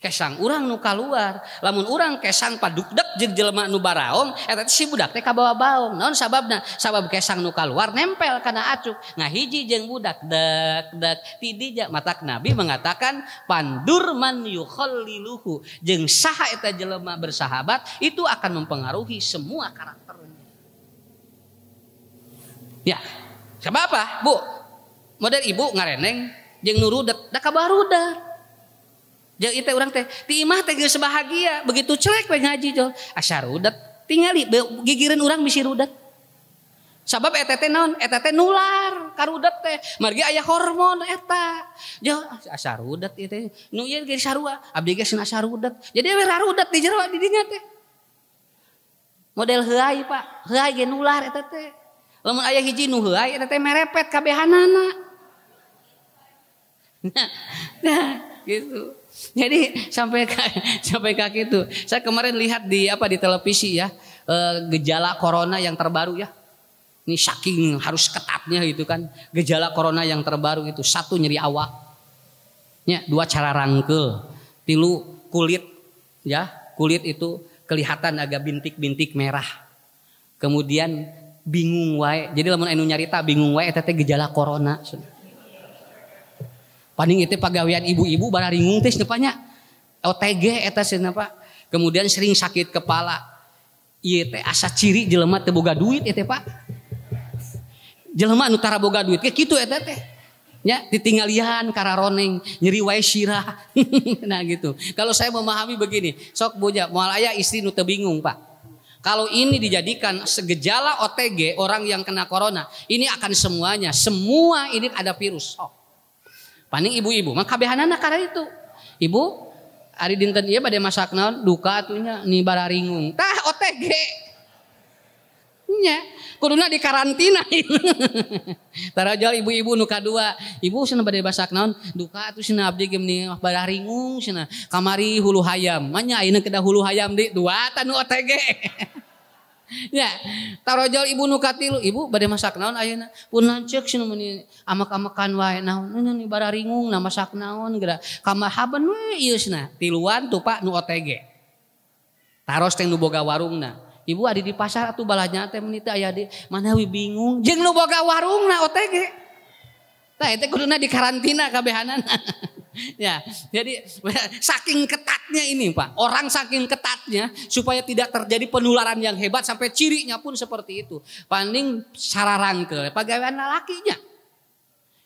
Kesang urang nu kaluar, lamun urang kesang padukdek jeung jelema nu baraong eta si budak teh kabawa baong. Naon sababna? Sabab kesang nu kaluar nempel kana acuk. Ngahiji jeung budak dek tidija matak Nabi mengatakan pandur man yukhalliluhu, jeung saha eta jelema bersahabat itu akan mempengaruhi semua karakternya. Ya, sabab apa, Bu? Model ibu ngareneng jeung nurudet da kabarudat. Jeung itu orang teh ti imah teh geus bahagia begitu celek we ngaji jol asarudet tingali gigireun urang bisi rudet sabab eta teh naon eta teh nular karudet teh margi aya hormon eta jol asarudet ieu teh nu ieu ge sarua abdi ge cenah asarudet jadi we rarudet di jero di dinya teh model heuai Pak heuai ge nular eta teh lamun aya hiji nu heuai eta teh merepet kabehanana nah gitu. Jadi sampai kaki itu, saya kemarin lihat di televisi ya gejala corona yang terbaru ya. Ini saking harus ketatnya gitu kan gejala corona yang terbaru itu 1 nyeri awak, ya 2 cara rangkel, 3 kulit ya kulit itu kelihatan agak bintik-bintik merah, kemudian bingung wae. Jadi lamun anu nyarita bingung wae eta teh gejala corona. Paling itu pagawean ibu-ibu bararingung teh nepanya OTG eta cenah Pak. Kemudian sering sakit kepala. Ieu teh asa ciri jelema teu boga duit eta Pak. Jelema anu tara boga duit kayak kitu eta teh. Ya, ditinggalian kararoneng, nyeri wae sirah. Nah gitu. Kalau saya memahami begini, sok boja moal aya istri nu teu bingung Pak. Kalau ini dijadikan segejala OTG orang yang kena corona, ini akan semuanya, semua ini ada virus. Oh. Paning ibu-ibu mah kabehanana karena itu. Ibu ari dinten ieu bade masak naon duka atunya ni bararingung. Tah OTG. Nya, kuduna di karantina. Tarajal ibu-ibu nu kadua, ibu cenah bade masak naon duka atuh cenah abdi ge ni bararingung cenah. Kamari hulu hayam. Manya ayeuna kedah hulu hayam di dua tanu OTG. Ya, tarojol ibu nu katilu, ibu bade masak naon ayeuna? Pun lanceuk cenah meuni amak-amakan wae naon nu bararingung na masak naon geura. Kamahaban we ieu cenah. Tiluan tuh Pak nu OTG. Taros teh nu boga warungna. Ibu adi di pasar atuh balanya teh meuni teh aya di mana we bingung jeung nu boga warungna OTG. Tah eta kuduna di karantina kabehanana. Ya, jadi saking ketatnya ini Pak, orang saking ketatnya supaya tidak terjadi penularan yang hebat sampai cirinya pun seperti itu. Paling cara rangkel, pagawean lalakinya.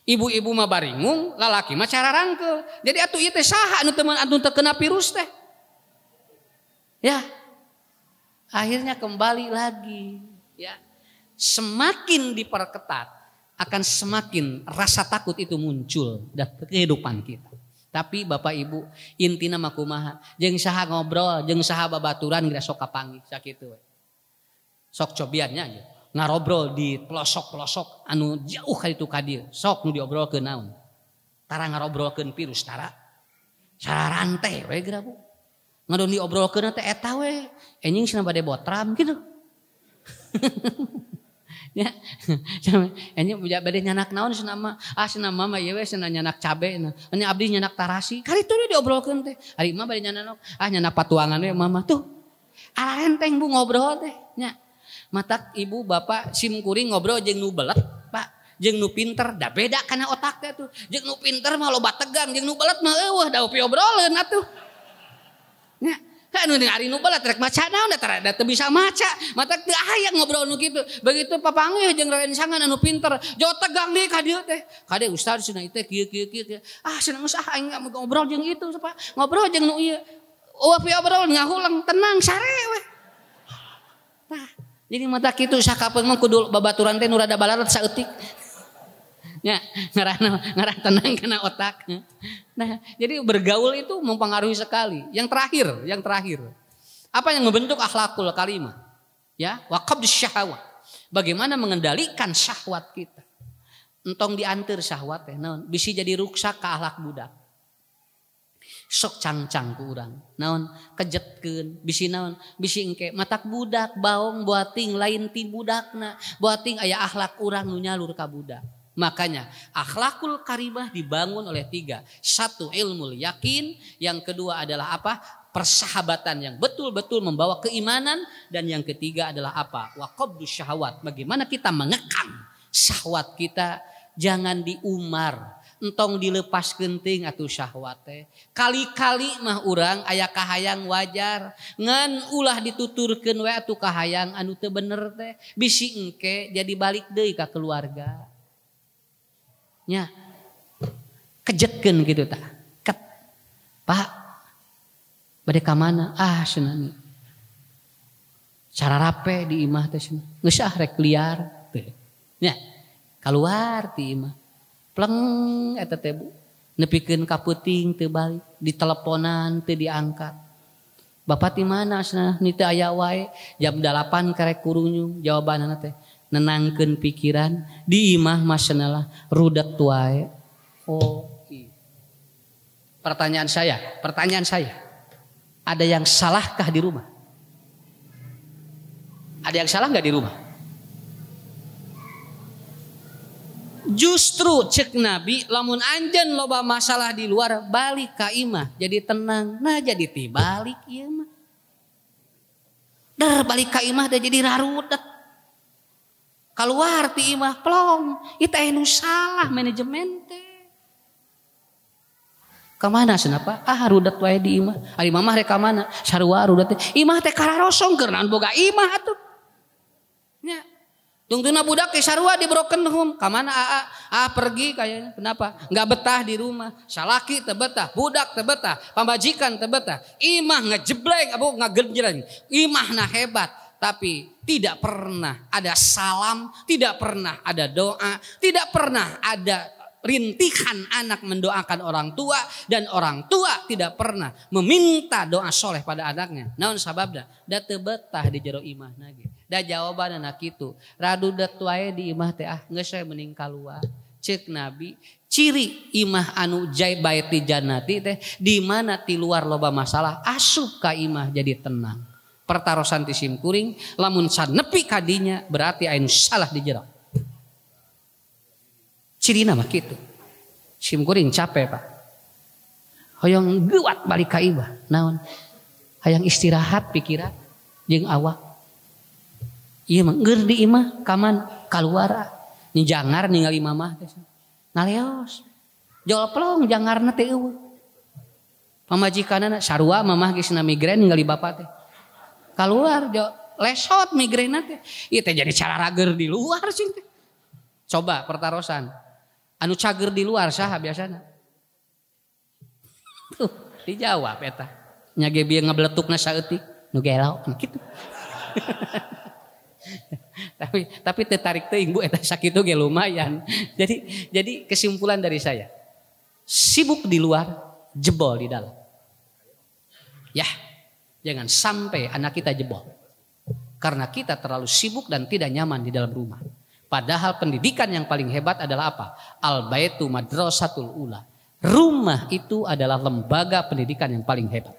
Ibu-ibu mah baringung, lalaki mah cara rangkel. Jadi atuh ieu teh saha anu teman anu terkena virus teh. Ya, akhirnya kembali lagi. Ya, semakin diperketat akan semakin rasa takut itu muncul dalam kehidupan kita. Tapi Bapak Ibu intina mah kumaha jeung saha ngobrol jeung saha babaturan geura sok kapanggih sakitu we. Sok cobiannya aja ngarobrol di pelosok-pelosok anu jauh ka ditu ka dieu. Sok nu diobrolkeun naon? Tara ngarobrolkeun virus tara. Sararante we geura Bu. Ngadon diobrolkeun teh eta we. Enjing cenah bade botram kitu. Ya, ini bade nyanak naon cenah mah cenah mama ieu we cenah nyanak cabe nah nya abdi nyanak tarasi kali itu dia diobrolkeun teh ari mah bade nyanak nyanak patuangan we mama tuh ala enteng Bu ngobrol teh nya matak ibu bapak sim kuring ngobrol jeung nu belet Pak jeung nu pinter da beda kana otak teh tuh jeung nu pinter mah loba tegang jeung nu belet mah eueuh da obrolkeun atuh nya kan nu ari nu belat rek maca naon da teu bisa maca mata teu aya ngobrol nu kitu begitu papanggih jeung raensangan anu pinter jauh tegang deui ka dieu teh kade ustaz cenah ieu teh kieu cenah geus aing ngobrol jeung itu Pak ngobrol jeung nu ieu obrol ngahulang tenang sare we tah jadi mata kitu sakapeung mah kudu babaturan teh nu rada balarat saeutik ya ngarah tenang kena otak. Nah, jadi bergaul itu mempengaruhi sekali. Yang terakhir. Apa yang membentuk akhlakul karimah? Ya, wa qabdus syahwat. Bagaimana mengendalikan syahwat kita? Entong dianteur syahwat teh naon? Bisi jadi ruksak ka akhlak budak. Sok cangcang ku urang. Naon? Kejetkeun, bisi naon? Bisi engke matak budak baong boating lain ti budakna. Boating aya akhlak urang nu nyalur ka budak. Makanya akhlakul karimah dibangun oleh 3. 1 ilmul yakin, yang kedua adalah apa? Persahabatan yang betul-betul membawa keimanan, dan yang ketiga adalah apa? Wa qabdus syahwat. Bagaimana kita mengekang syahwat kita, jangan diumar, entong dilepas genting atuh syahwat teh. Kali-kali mah urang aya kahayang wajar, ngan ulah dituturkeun we atuh kahayang anu teu bener teh, bisi engke jadi balik deui ka keluarga. Nya kejetkeun gitu tah. Ket. Pak, bade ka mana? Ah cenah. Cara rape di imah teh cenah. Geus rek liar teh. Nya keluar ti imah. Pleng eta teh Bu. Nepikeun ka peuting teu balik, diteleponan teu diangkat. Bapak di mana cenah? Ni teu aya wae. Jam 8 karek kurunyu. Jawabanna teh nenangkeun pikiran, di imah mah cenah rudet wae. Oh, pertanyaan saya, ada yang salahkah di rumah? Ada yang salah nggak di rumah? Justru cek Nabi, lamun anjeun loba masalah di luar, balik ka imah jadi tenang. Nah jadi tibalik ieu mah. Dar balik ka imah dah jadi rarudet. Keluar ti imah plong, itu anu salah manajemen teh. Kamana cenapa? Ah rudet wae di imah. Ari mamah rek ka mana? Sarua rudet teh. Imah teh kararosong keur naon boga imah atuh. Nya. Tungtuna budak teh sarua di broken home. Ka mana aa? Ah pergi kayaknya. Kenapa? Enggak betah di rumah. Salaki teu betah, budak teu betah, pambajikan teu betah. Imah ngajebleng abo ngagenjreng. Imahna hebat. Tapi tidak pernah ada salam, tidak pernah ada doa, tidak pernah ada rintihan anak mendoakan orang tua, dan orang tua tidak pernah meminta doa soleh pada anaknya. Naon sababna? Da teu betah di jero imahna ge. Da jawabanna kitu. Radudet wae di imah teh ah geus we mending kaluar. Ceuk Nabi, ciri imah anu baiti jannati teh di mana ti luar loba masalah, asup ka imah jadi tenang. Pertarosan ti sim kuring, lamun sanepi kadinya berarti anu salah di jero. Cirina mah kitu. Sim kuring capek Pak. Hoyong geuwat balik ka imah. Naon? Hayang istirahat pikiran jeung awak. Ieu mah ngeur di imah ka man? Kaluar. Ni jangar ningali mamah teh. Naleos. Jol plong jangarna teh eueuh. Pamajikanana sarua mamah geus na migrain ningali bapak teh. Keluar lesot migraina teh. Ieu teh jadi cara rager di luar sih teh. Coba pertarosan. Anu cager di luar saha biasana? Tuh, dijawab eta. Nya ge bieu ngabletukna saeutik nu gelo kitu. tapi tertarik teuing Bu eta sakitu ge lumayan. Jadi kesimpulan dari saya. Sibuk di luar, jebol di dalam. Ya. Jangan sampai anak kita jebol. Karena kita terlalu sibuk dan tidak nyaman di dalam rumah. Padahal pendidikan yang paling hebat adalah apa? Al-baitu madrasatul ula. Rumah itu adalah lembaga pendidikan yang paling hebat.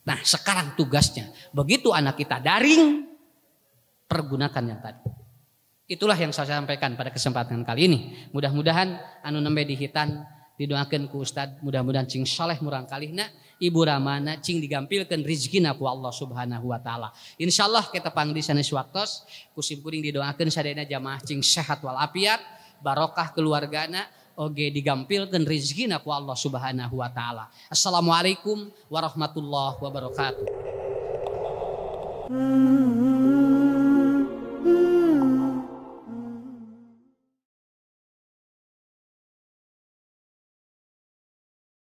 Nah sekarang tugasnya, begitu anak kita daring, pergunakan yang tadi. Itulah yang saya sampaikan pada kesempatan kali ini. Mudah-mudahan anu nembe dihitan, didoakeun ku Ustad, mudah-mudahan cing saleh murang kalihna. Ibu Ramana cing digampilkan rizkina ku Allah Subhanahu wa taala. Insyaallah kita pangdi sanes waktos kusim kuring didoakeun sadayana jamaah cing sehat wal afiat, barokah keluargana, oge digampilkan rizkina ku Allah Subhanahu wa taala. Assalamualaikum warahmatullahi wabarakatuh.